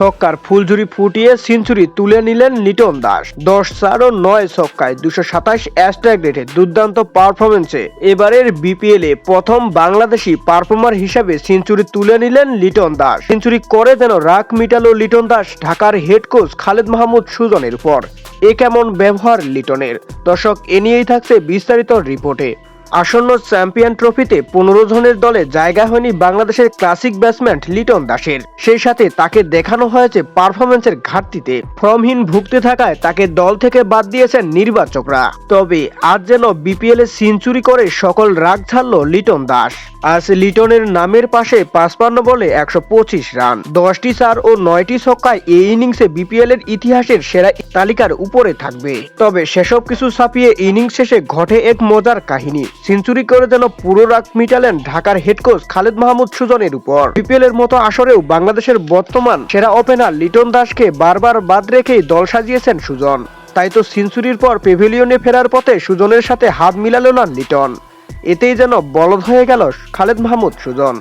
ছক্কার ফুলঝুরি ফুটিয়ে সেঞ্চুরি তুলে নিলেন লিটন দাস। 10-4 ও 9 ছক্কায় 227 স্ট্রাইক রেটে দুর্দান্ত পারফরমেন্সে এবারের বিপিএলে প্রথম বাংলাদেশি পারফর্মার হিসেবে সেঞ্চুরি তুলে নিলেন লিটন দাস। সেঞ্চুরি করে যেন রাগ মিটালো লিটন দাস ঢাকার হেড কোচ খালেদ মাহমুদ সুজনের উপর। এ কেমন ব্যবহার লিটনের? দর্শক, এ নিয়েই থাকছে বিস্তারিত রিপোর্টে। আসন্ন চ্যাম্পিয়ন ট্রফিতে 15 জনের দলে জায়গা হয়নি বাংলাদেশের ক্লাসিক ব্যাটসম্যান লিটন দাসের। সেই সাথে তাকে দেখানো হয়েছে পারফরমেন্সের ঘাটতিতে। ফর্মহীন ভুগতে থাকায় তাকে দল থেকে বাদ দিয়েছেন নির্বাচকরা। তবে আজ যেন বিপিএল এ সেঞ্চুরি করে সকল রাগ ঝাড়ল লিটন দাস। আজ লিটনের নামের পাশে 55 বলে 125 রান, 10টি 4 ও 9টি ছক্কায় এই ইনিংসে বিপিএল এর ইতিহাসের সেরা তালিকার উপরে থাকবে। তবে সেসব কিছু ছাপিয়ে ইনিংস শেষে ঘটে এক মজার কাহিনী। সেঞ্চুরি করে যেন পুরো রাগ মিটালেন ঢাকার হেড কোচ খালেদ মাহমুদ সুজনের উপর। বিপিএল এর মতো আসরেও বাংলাদেশের বর্তমান সেরা ওপেনার লিটন দাসকে বারবার বাদ রেখেই দল সাজিয়েছেন সুজন। তাই তো সেঞ্চুরির পর প্যাভিলিয়নে ফেরার পথে সুজনের সাথে হাত মিলালো না লিটন। এতেই যেন বলদ হয়ে গেল খালেদ মাহমুদ সুজন।